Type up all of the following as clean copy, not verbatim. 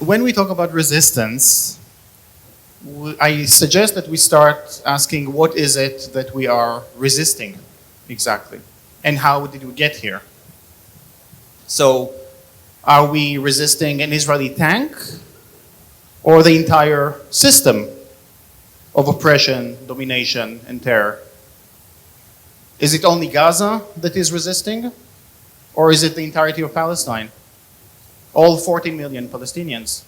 when we talk about resistance, I suggest that we start asking what is it that we are resisting exactly, and how did we get here? So, are we resisting an Israeli tank or the entire system of oppression, domination, and terror? Is it only Gaza that is resisting, or is it the entirety of Palestine? All 40 million Palestinians,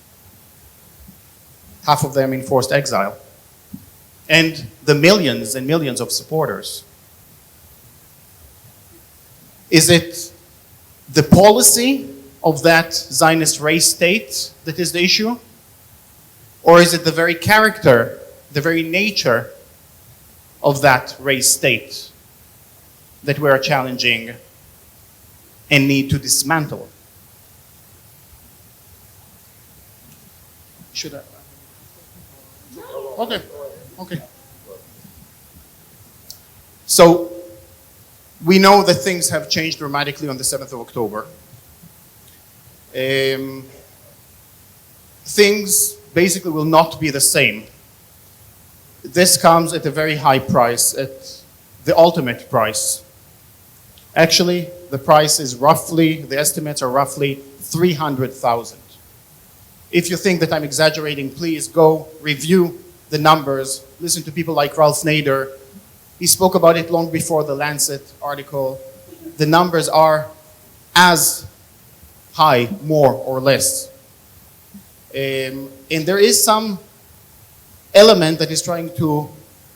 half of them in forced exile, and the millions and millions of supporters. Is it the policy of that Zionist race state that is the issue? Or is it the very character, the very nature of that race state that we are challenging and need to dismantle? Should I? Okay, okay. So, we know that things have changed dramatically on the 7th of October. Things basically will not be the same. This comes at a very high price, at the ultimate price. Actually, the price is roughly, the estimates are roughly 300,000. If you think that I'm exaggerating, please go review the numbers, listen to people like Ralph Nader. He spoke about it long before the Lancet article. The numbers are as high, more or less. And there is some element that is trying to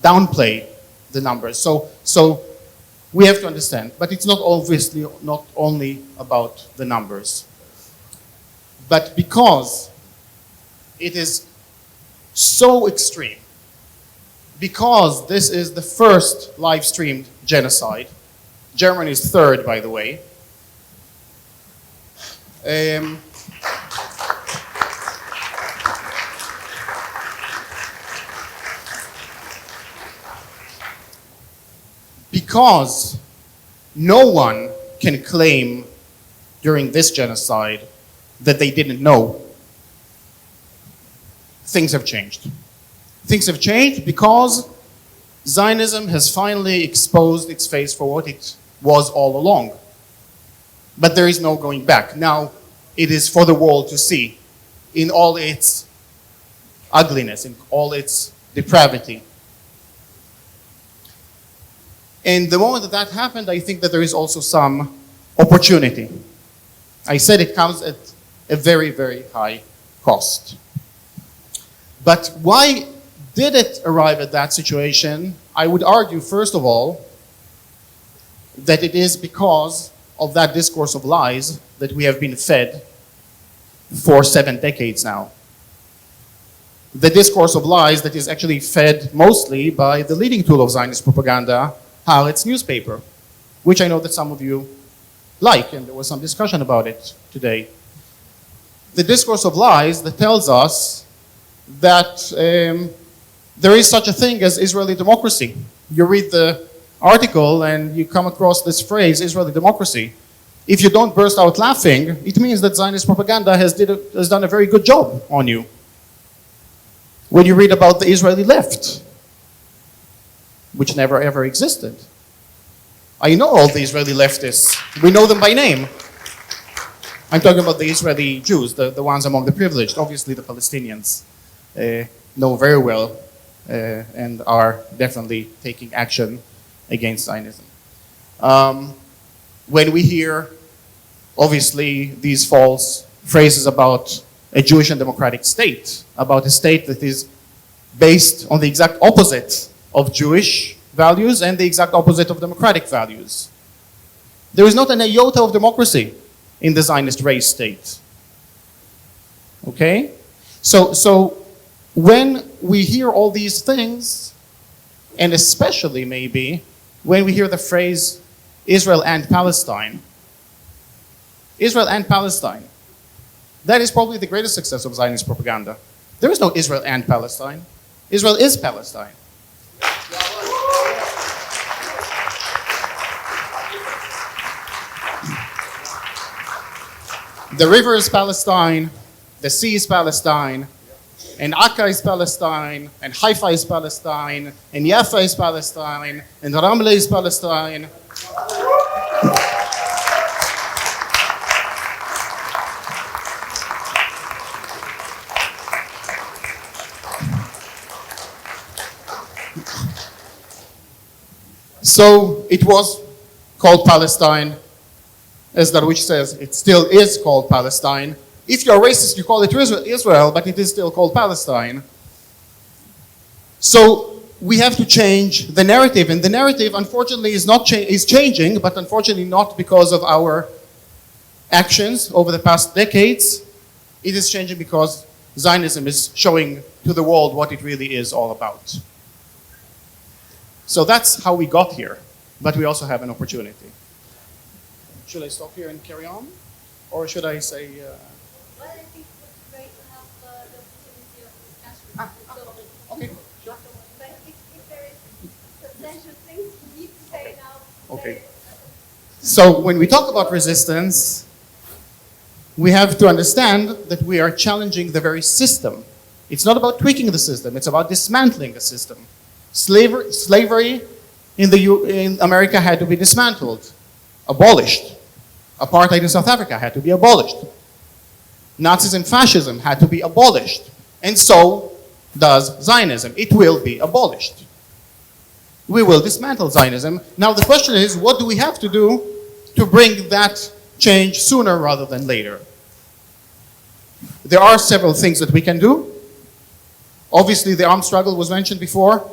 downplay the numbers. So we have to understand, but it's not obviously not only about the numbers. But because it is so extreme, because this is the first live-streamed genocide, Germany's third, by the way, because no one can claim during this genocide that they didn't know, things have changed. Things have changed because Zionism has finally exposed its face for what it was all along. But there is no going back. Now, it is for the world to see in all its ugliness, in all its depravity. And the moment that that happened, I think that there is also some opportunity. I said it comes at a very, very high cost. But why did it arrive at that situation? I would argue, first of all, that it is because of that discourse of lies that we have been fed for 7 decades now. The discourse of lies that is actually fed mostly by the leading tool of Zionist propaganda, Haaretz newspaper, which I know that some of you like, and there was some discussion about it today. The discourse of lies that tells us that there is such a thing as Israeli democracy. You read the article and you come across this phrase, Israeli democracy. If you don't burst out laughing, it means that Zionist propaganda has done a very good job on you. When you read about the Israeli left, which never ever existed. I know all the Israeli leftists. We know them by name. I'm talking about the Israeli Jews, the ones among the privileged. Obviously the Palestinians know very well and are definitely taking action against Zionism. When we hear, obviously, these false phrases about a Jewish and democratic state, about a state that is based on the exact opposite of Jewish values and the exact opposite of democratic values. There is not an iota of democracy in the Zionist race state. Okay? So when we hear all these things, and especially maybe when we hear the phrase Israel and Palestine, Israel and Palestine, that is probably the greatest success of Zionist propaganda. There is no Israel and Palestine. Israel is Palestine. The river is Palestine, The sea is Palestine, and Akka is Palestine, and Haifa is Palestine, and Jaffa is Palestine, and Ramle is Palestine. So it was called Palestine, as Darwish says, it still is called Palestine. If you're racist, you call it Israel, but it is still called Palestine. So we have to change the narrative, and the narrative, unfortunately, is changing, but unfortunately not because of our actions over the past decades. It is changing because Zionism is showing to the world what it really is all about. So that's how we got here, but we also have an opportunity. Should I stop here and carry on? Or should I say... Well, I think it's great to have the opportunity of discussion. Okay, sure. But if there is substantial things you need to say now... Okay. So when we talk about resistance, we have to understand that we are challenging the very system. It's not about tweaking the system, it's about dismantling the system. Slavery in America had to be dismantled, abolished. Apartheid in South Africa had to be abolished. Nazism and fascism had to be abolished. And so does Zionism. It will be abolished. We will dismantle Zionism. Now the question is, what do we have to do to bring that change sooner rather than later? There are several things that we can do. Obviously, the armed struggle was mentioned before.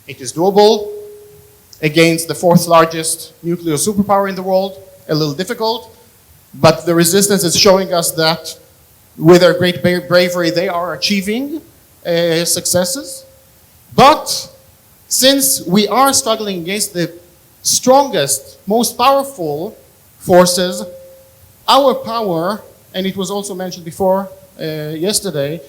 It is doable against the fourth largest nuclear superpower in the world. A little difficult, but the resistance is showing us that with their great bravery, they are achieving successes. But since we are struggling against the strongest, most powerful forces, our power, and it was also mentioned before yesterday,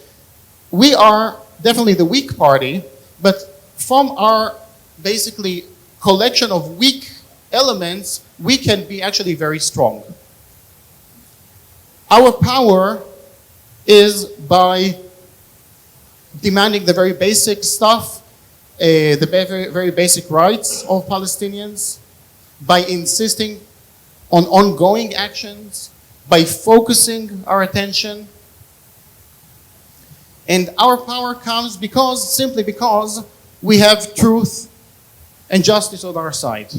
we are definitely the weak party, but from our basically collection of weak elements, we can be actually very strong. Our power is by demanding the very basic stuff, the very basic rights of Palestinians, by insisting on ongoing actions, by focusing our attention. And our power comes simply because we have truth and justice on our side.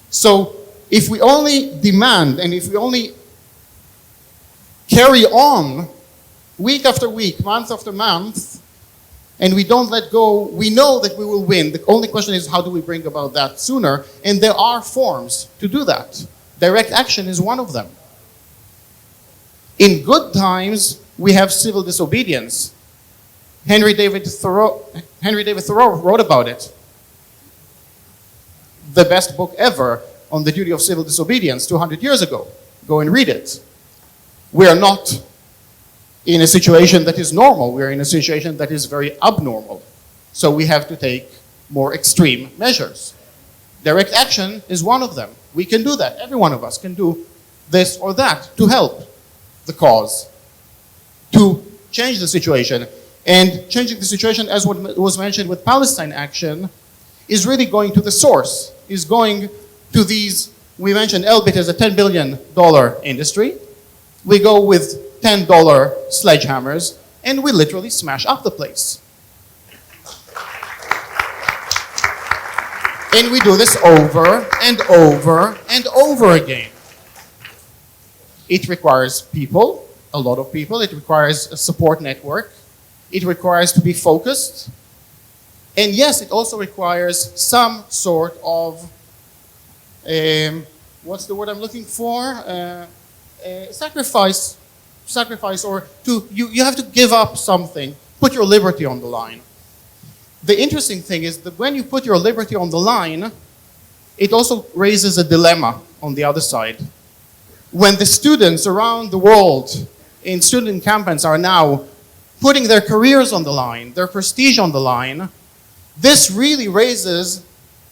So if we only demand and if we only carry on week after week, month after month, and we don't let go, we know that we will win. The only question is, how do we bring about that sooner? And there are forms to do that. Direct action is one of them. In good times, we have civil disobedience. Henry David Thoreau wrote about it. The best book ever on the duty of civil disobedience 200 years ago. Go and read it. We are not in a situation that is normal. We are in a situation that is very abnormal. So we have to take more extreme measures. Direct action is one of them. We can do that. Every one of us can do this or that to help the cause, to change the situation. And changing the situation, as what was mentioned with Palestine Action, is really going to the source, is going to these, we mentioned Elbit as a $10 billion industry. We go with $10 sledgehammers, and we literally smash up the place. And we do this over and over and over again. It requires people, a lot of people. It requires a support network. It requires to be focused. And yes, it also requires some sort of, what's the word I'm looking for? Sacrifice, or you have to give up something, put your liberty on the line. The interesting thing is that when you put your liberty on the line, it also raises a dilemma on the other side. When the students around the world in student encampments are now putting their careers on the line, their prestige on the line, this really raises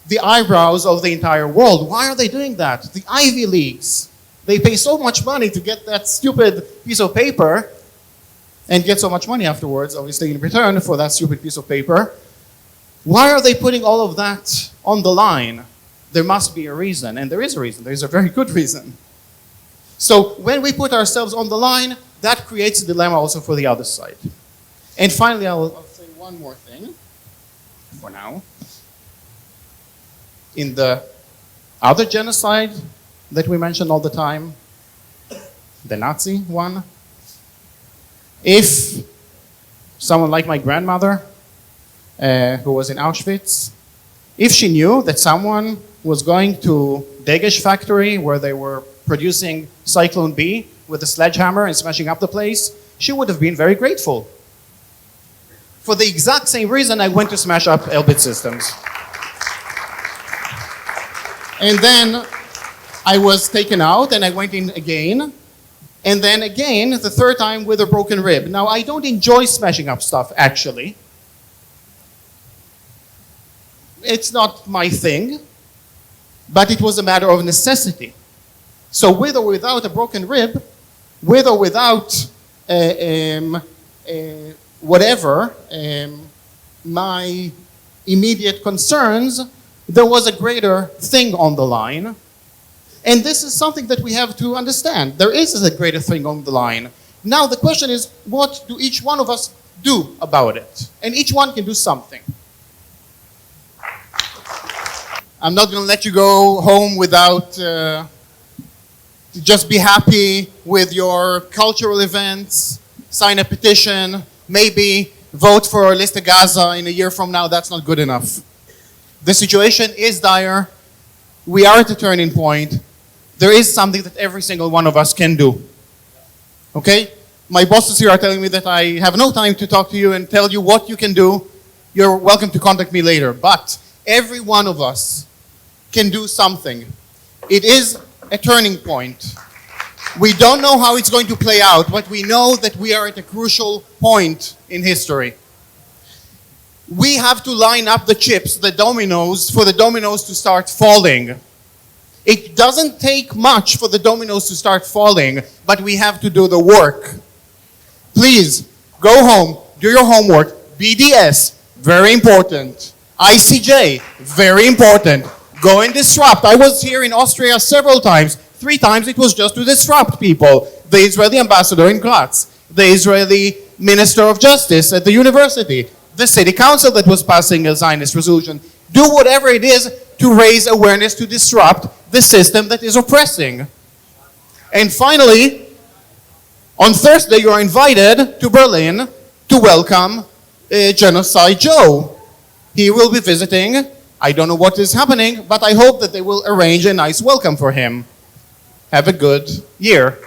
the eyebrows of the entire world. Why are they doing that? The Ivy Leagues, They pay so much money to get that stupid piece of paper and get so much money afterwards, obviously in return for that stupid piece of paper. Why are they putting all of that on the line? There must be a reason, and there is a reason. There is a very good reason. So when we put ourselves on the line, that creates a dilemma also for the other side. And finally, I'll say one more thing for now. In the other genocide that we mention all the time, the Nazi one, if someone like my grandmother, who was in Auschwitz, if she knew that someone was going to Degesh factory where they were producing Cyclone B with a sledgehammer and smashing up the place, she would have been very grateful. For the exact same reason I went to smash up Elbit Systems. And then I was taken out and I went in again. And then again, the third time with a broken rib. Now, I don't enjoy smashing up stuff, actually. It's not my thing, but it was a matter of necessity. So with or without a broken rib, with or without whatever, my immediate concerns, there was a greater thing on the line. And this is something that we have to understand. There is a greater thing on the line. Now the question is, what do each one of us do about it? And each one can do something. I'm not going to let you go home without just be happy with your cultural events, sign a petition, maybe vote for Lista Gaza in a year from now. That's not good enough. The situation is dire. We are at a turning point. There is something that every single one of us can do. Okay? My bosses here are telling me that I have no time to talk to you and tell you what you can do. You're welcome to contact me later. But every one of us can do something. It is a turning point. We don't know how it's going to play out, but we know that we are at a crucial point in history. We have to line up the chips, the dominoes, for the dominoes to start falling. It doesn't take much for the dominoes to start falling, but we have to do the work. Please, go home, do your homework. BDS, very important. ICJ, very important. Go and disrupt. I was here in Austria several times. 3 times it was just to disrupt people. The Israeli ambassador in Graz, the Israeli Minister of Justice at the university, the city council that was passing a Zionist resolution. Do whatever it is to raise awareness to disrupt the system that is oppressing. And finally, on Thursday you are invited to Berlin to welcome Genocide Joe. He will be visiting. I don't know what is happening, but I hope that they will arrange a nice welcome for him. Have a good year.